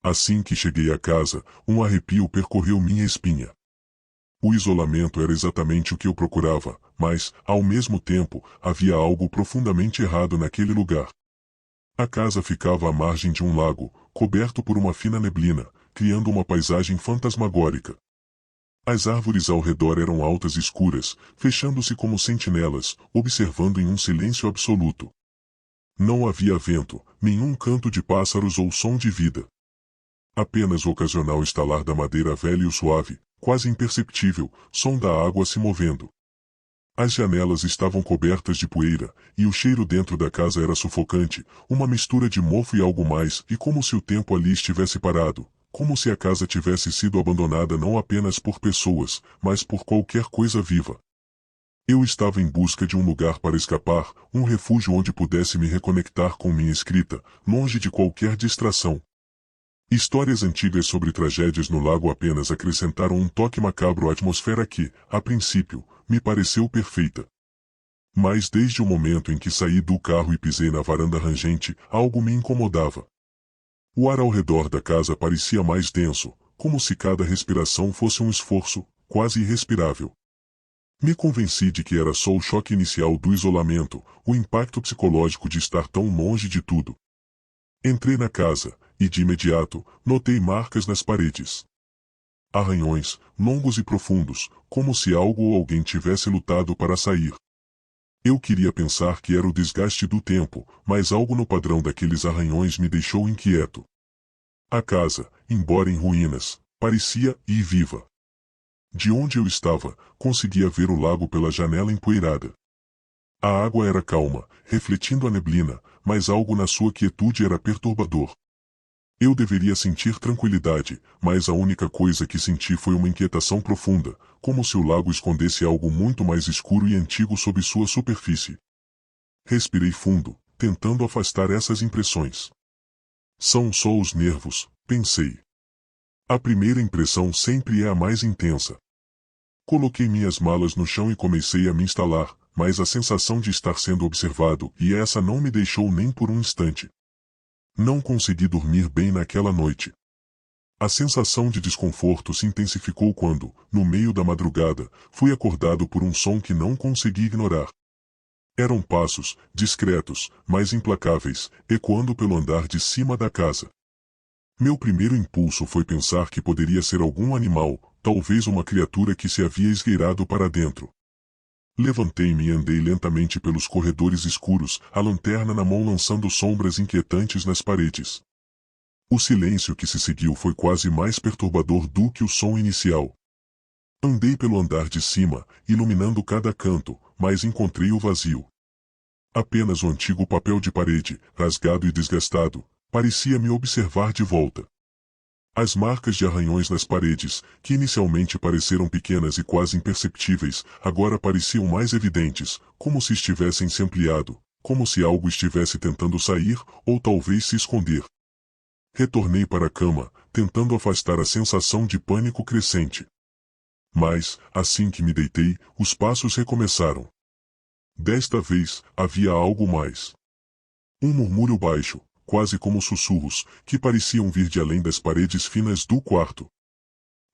Assim que cheguei à casa, um arrepio percorreu minha espinha. O isolamento era exatamente o que eu procurava, mas, ao mesmo tempo, havia algo profundamente errado naquele lugar. A casa ficava à margem de um lago, coberto por uma fina neblina, criando uma paisagem fantasmagórica. As árvores ao redor eram altas e escuras, fechando-se como sentinelas, observando em um silêncio absoluto. Não havia vento, nenhum canto de pássaros ou som de vida. Apenas o ocasional estalar da madeira velha e o suave, quase imperceptível, som da água se movendo. As janelas estavam cobertas de poeira, e o cheiro dentro da casa era sufocante, uma mistura de mofo e algo mais, e como se o tempo ali estivesse parado, como se a casa tivesse sido abandonada não apenas por pessoas, mas por qualquer coisa viva. Eu estava em busca de um lugar para escapar, um refúgio onde pudesse me reconectar com minha escrita, longe de qualquer distração. Histórias antigas sobre tragédias no lago apenas acrescentaram um toque macabro à atmosfera que, a princípio, me pareceu perfeita. Mas desde o momento em que saí do carro e pisei na varanda rangente, algo me incomodava. O ar ao redor da casa parecia mais denso, como se cada respiração fosse um esforço, quase irrespirável. Me convenci de que era só o choque inicial do isolamento, o impacto psicológico de estar tão longe de tudo. Entrei na casa, e de imediato, notei marcas nas paredes. Arranhões, longos e profundos, como se algo ou alguém tivesse lutado para sair. Eu queria pensar que era o desgaste do tempo, mas algo no padrão daqueles arranhões me deixou inquieto. A casa, embora em ruínas, parecia viva. De onde eu estava, conseguia ver o lago pela janela empoeirada. A água era calma, refletindo a neblina, mas algo na sua quietude era perturbador. Eu deveria sentir tranquilidade, mas a única coisa que senti foi uma inquietação profunda, como se o lago escondesse algo muito mais escuro e antigo sob sua superfície. Respirei fundo, tentando afastar essas impressões. São só os nervos, pensei. A primeira impressão sempre é a mais intensa. Coloquei minhas malas no chão e comecei a me instalar, mas a sensação de estar sendo observado, e essa não me deixou nem por um instante. Não consegui dormir bem naquela noite. A sensação de desconforto se intensificou quando, no meio da madrugada, fui acordado por um som que não consegui ignorar. Eram passos, discretos, mas implacáveis, ecoando pelo andar de cima da casa. Meu primeiro impulso foi pensar que poderia ser algum animal, talvez uma criatura que se havia esgueirado para dentro. Levantei-me e andei lentamente pelos corredores escuros, a lanterna na mão lançando sombras inquietantes nas paredes. O silêncio que se seguiu foi quase mais perturbador do que o som inicial. Andei pelo andar de cima, iluminando cada canto, mas encontrei o vazio. Apenas o antigo papel de parede, rasgado e desgastado, parecia me observar de volta. As marcas de arranhões nas paredes, que inicialmente pareceram pequenas e quase imperceptíveis, agora pareciam mais evidentes, como se estivessem se ampliado, como se algo estivesse tentando sair, ou talvez se esconder. Retornei para a cama, tentando afastar a sensação de pânico crescente. Mas, assim que me deitei, os passos recomeçaram. Desta vez, havia algo mais. Um murmúrio baixo, quase como sussurros, que pareciam vir de além das paredes finas do quarto.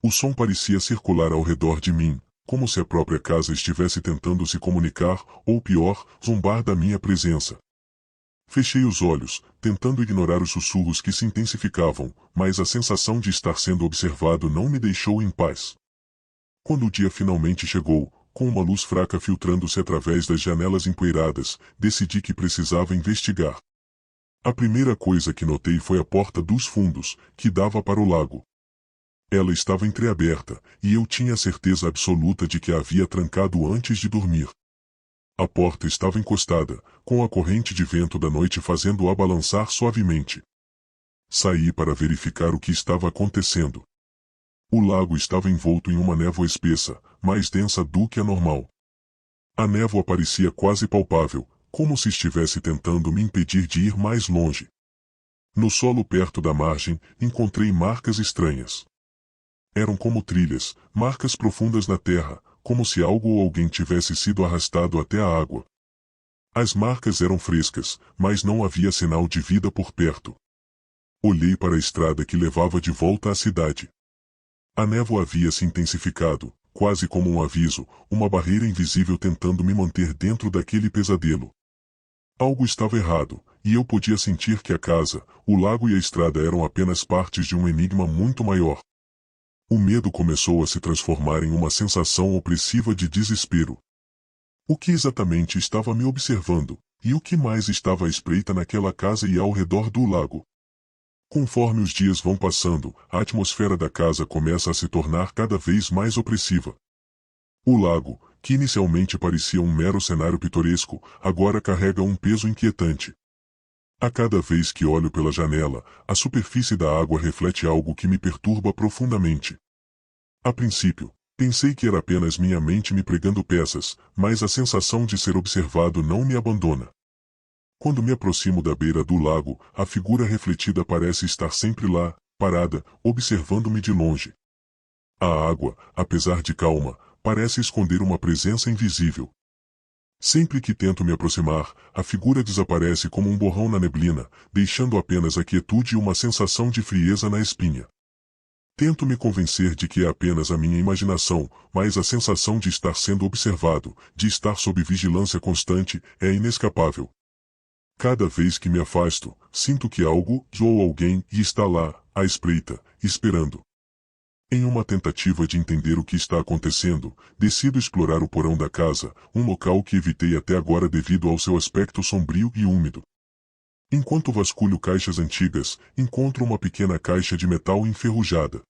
O som parecia circular ao redor de mim, como se a própria casa estivesse tentando se comunicar, ou pior, zombar da minha presença. Fechei os olhos, tentando ignorar os sussurros que se intensificavam, mas a sensação de estar sendo observado não me deixou em paz. Quando o dia finalmente chegou, com uma luz fraca filtrando-se através das janelas empoeiradas, decidi que precisava investigar. A primeira coisa que notei foi a porta dos fundos, que dava para o lago. Ela estava entreaberta, e eu tinha certeza absoluta de que a havia trancado antes de dormir. A porta estava encostada, com a corrente de vento da noite fazendo-a balançar suavemente. Saí para verificar o que estava acontecendo. O lago estava envolto em uma névoa espessa, mais densa do que a normal. A névoa parecia quase palpável, como se estivesse tentando me impedir de ir mais longe. No solo perto da margem, encontrei marcas estranhas. Eram como trilhas, marcas profundas na terra, como se algo ou alguém tivesse sido arrastado até a água. As marcas eram frescas, mas não havia sinal de vida por perto. Olhei para a estrada que levava de volta à cidade. A névoa havia se intensificado, quase como um aviso, uma barreira invisível tentando me manter dentro daquele pesadelo. Algo estava errado, e eu podia sentir que a casa, o lago e a estrada eram apenas partes de um enigma muito maior. O medo começou a se transformar em uma sensação opressiva de desespero. O que exatamente estava me observando, e o que mais estava à espreita naquela casa e ao redor do lago? Conforme os dias vão passando, a atmosfera da casa começa a se tornar cada vez mais opressiva. O lago, que inicialmente parecia um mero cenário pitoresco, agora carrega um peso inquietante. A cada vez que olho pela janela, a superfície da água reflete algo que me perturba profundamente. A princípio, pensei que era apenas minha mente me pregando peças, mas a sensação de ser observado não me abandona. Quando me aproximo da beira do lago, a figura refletida parece estar sempre lá, parada, observando-me de longe. A água, apesar de calma, parece esconder uma presença invisível. Sempre que tento me aproximar, a figura desaparece como um borrão na neblina, deixando apenas a quietude e uma sensação de frieza na espinha. Tento me convencer de que é apenas a minha imaginação, mas a sensação de estar sendo observado, de estar sob vigilância constante, é inescapável. Cada vez que me afasto, sinto que algo, ou alguém, está lá, à espreita, esperando. Em uma tentativa de entender o que está acontecendo, decido explorar o porão da casa, um local que evitei até agora devido ao seu aspecto sombrio e úmido. Enquanto vasculho caixas antigas, encontro uma pequena caixa de metal enferrujada.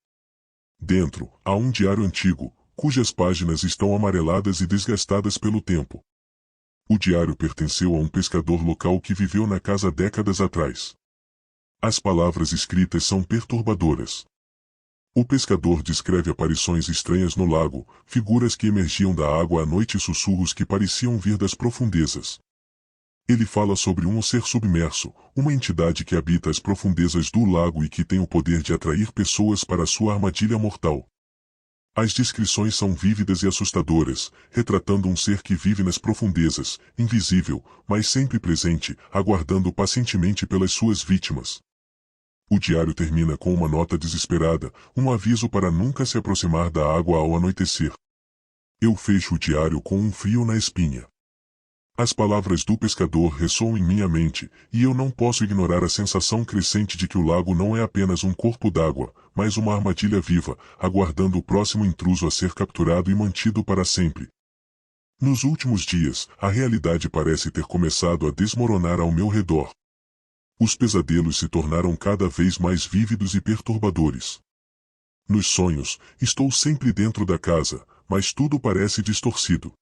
Dentro, há um diário antigo, cujas páginas estão amareladas e desgastadas pelo tempo. O diário pertenceu a um pescador local que viveu na casa décadas atrás. As palavras escritas são perturbadoras. O pescador descreve aparições estranhas no lago, figuras que emergiam da água à noite e sussurros que pareciam vir das profundezas. Ele fala sobre um ser submerso, uma entidade que habita as profundezas do lago e que tem o poder de atrair pessoas para sua armadilha mortal. As descrições são vívidas e assustadoras, retratando um ser que vive nas profundezas, invisível, mas sempre presente, aguardando pacientemente pelas suas vítimas. O diário termina com uma nota desesperada, um aviso para nunca se aproximar da água ao anoitecer. Eu fecho o diário com um frio na espinha. As palavras do pescador ressoam em minha mente, e eu não posso ignorar a sensação crescente de que o lago não é apenas um corpo d'água, mas uma armadilha viva, aguardando o próximo intruso a ser capturado e mantido para sempre. Nos últimos dias, a realidade parece ter começado a desmoronar ao meu redor. Os pesadelos se tornaram cada vez mais vívidos e perturbadores. Nos sonhos, estou sempre dentro da casa, mas tudo parece distorcido.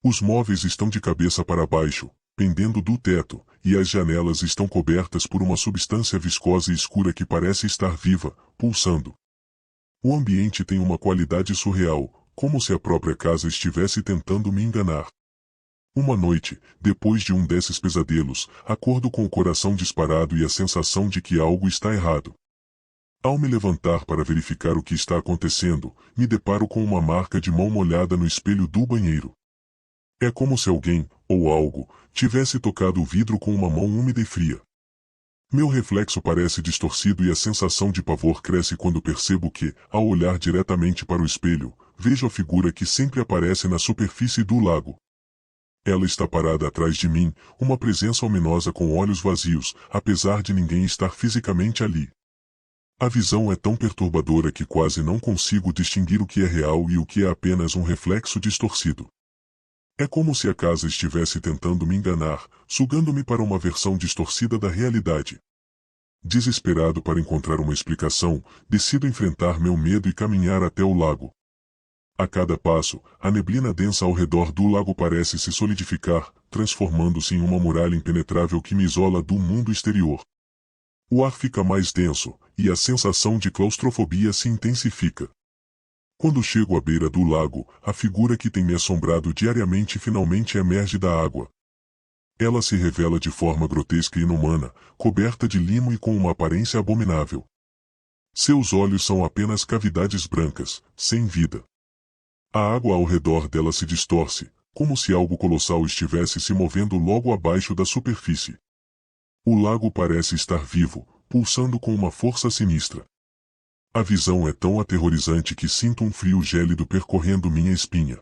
Os móveis estão de cabeça para baixo, pendendo do teto, e as janelas estão cobertas por uma substância viscosa e escura que parece estar viva, pulsando. O ambiente tem uma qualidade surreal, como se a própria casa estivesse tentando me enganar. Uma noite, depois de um desses pesadelos, acordo com o coração disparado e a sensação de que algo está errado. Ao me levantar para verificar o que está acontecendo, me deparo com uma marca de mão molhada no espelho do banheiro. É como se alguém, ou algo, tivesse tocado o vidro com uma mão úmida e fria. Meu reflexo parece distorcido e a sensação de pavor cresce quando percebo que, ao olhar diretamente para o espelho, vejo a figura que sempre aparece na superfície do lago. Ela está parada atrás de mim, uma presença ominosa com olhos vazios, apesar de ninguém estar fisicamente ali. A visão é tão perturbadora que quase não consigo distinguir o que é real e o que é apenas um reflexo distorcido. É como se a casa estivesse tentando me enganar, sugando-me para uma versão distorcida da realidade. Desesperado para encontrar uma explicação, decido enfrentar meu medo e caminhar até o lago. A cada passo, a neblina densa ao redor do lago parece se solidificar, transformando-se em uma muralha impenetrável que me isola do mundo exterior. O ar fica mais denso, e a sensação de claustrofobia se intensifica. Quando chego à beira do lago, a figura que tem me assombrado diariamente finalmente emerge da água. Ela se revela de forma grotesca e inumana, coberta de limo e com uma aparência abominável. Seus olhos são apenas cavidades brancas, sem vida. A água ao redor dela se distorce, como se algo colossal estivesse se movendo logo abaixo da superfície. O lago parece estar vivo, pulsando com uma força sinistra. A visão é tão aterrorizante que sinto um frio gélido percorrendo minha espinha.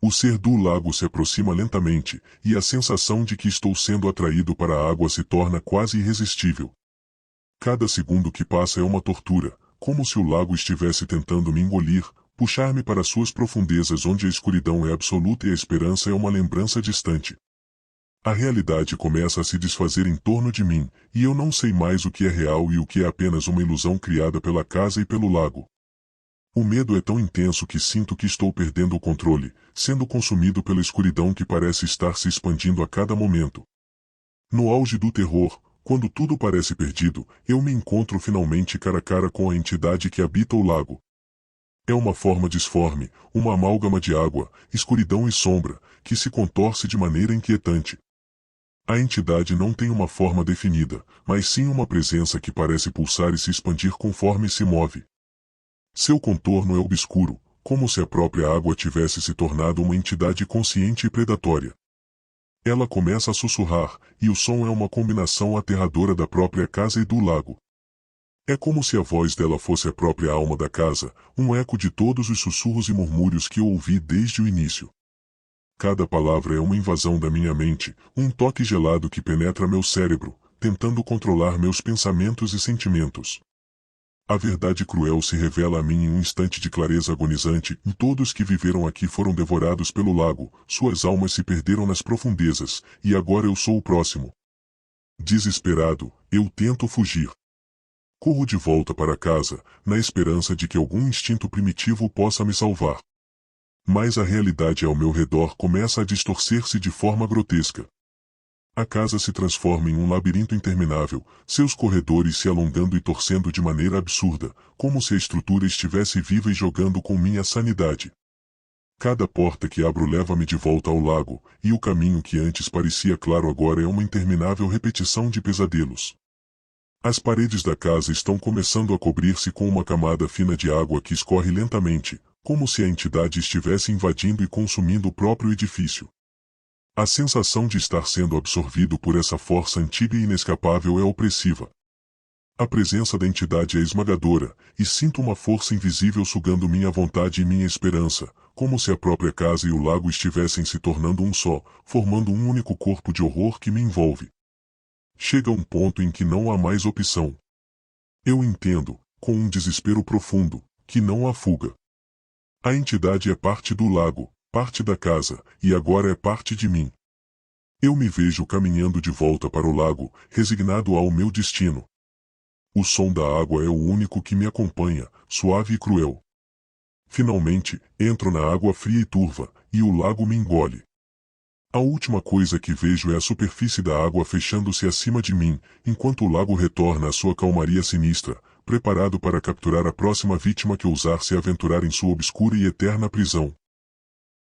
O ser do lago se aproxima lentamente, e a sensação de que estou sendo atraído para a água se torna quase irresistível. Cada segundo que passa é uma tortura, como se o lago estivesse tentando me engolir, puxar-me para suas profundezas onde a escuridão é absoluta e a esperança é uma lembrança distante. A realidade começa a se desfazer em torno de mim, e eu não sei mais o que é real e o que é apenas uma ilusão criada pela casa e pelo lago. O medo é tão intenso que sinto que estou perdendo o controle, sendo consumido pela escuridão que parece estar se expandindo a cada momento. No auge do terror, quando tudo parece perdido, eu me encontro finalmente cara a cara com a entidade que habita o lago. É uma forma disforme, uma amálgama de água, escuridão e sombra, que se contorce de maneira inquietante. A entidade não tem uma forma definida, mas sim uma presença que parece pulsar e se expandir conforme se move. Seu contorno é obscuro, como se a própria água tivesse se tornado uma entidade consciente e predatória. Ela começa a sussurrar, e o som é uma combinação aterradora da própria casa e do lago. É como se a voz dela fosse a própria alma da casa, um eco de todos os sussurros e murmúrios que eu ouvi desde o início. Cada palavra é uma invasão da minha mente, um toque gelado que penetra meu cérebro, tentando controlar meus pensamentos e sentimentos. A verdade cruel se revela a mim em um instante de clareza agonizante, e todos que viveram aqui foram devorados pelo lago, suas almas se perderam nas profundezas, e agora eu sou o próximo. Desesperado, eu tento fugir. Corro de volta para casa, na esperança de que algum instinto primitivo possa me salvar. Mas a realidade ao meu redor começa a distorcer-se de forma grotesca. A casa se transforma em um labirinto interminável, seus corredores se alongando e torcendo de maneira absurda, como se a estrutura estivesse viva e jogando com minha sanidade. Cada porta que abro leva-me de volta ao lago, e o caminho que antes parecia claro agora é uma interminável repetição de pesadelos. As paredes da casa estão começando a cobrir-se com uma camada fina de água que escorre lentamente, como se a entidade estivesse invadindo e consumindo o próprio edifício. A sensação de estar sendo absorvido por essa força antiga e inescapável é opressiva. A presença da entidade é esmagadora, e sinto uma força invisível sugando minha vontade e minha esperança, como se a própria casa e o lago estivessem se tornando um só, formando um único corpo de horror que me envolve. Chega um ponto em que não há mais opção. Eu entendo, com um desespero profundo, que não há fuga. A entidade é parte do lago, parte da casa, e agora é parte de mim. Eu me vejo caminhando de volta para o lago, resignado ao meu destino. O som da água é o único que me acompanha, suave e cruel. Finalmente, entro na água fria e turva, e o lago me engole. A última coisa que vejo é a superfície da água fechando-se acima de mim, enquanto o lago retorna à sua calmaria sinistra, preparado para capturar a próxima vítima que ousar se aventurar em sua obscura e eterna prisão.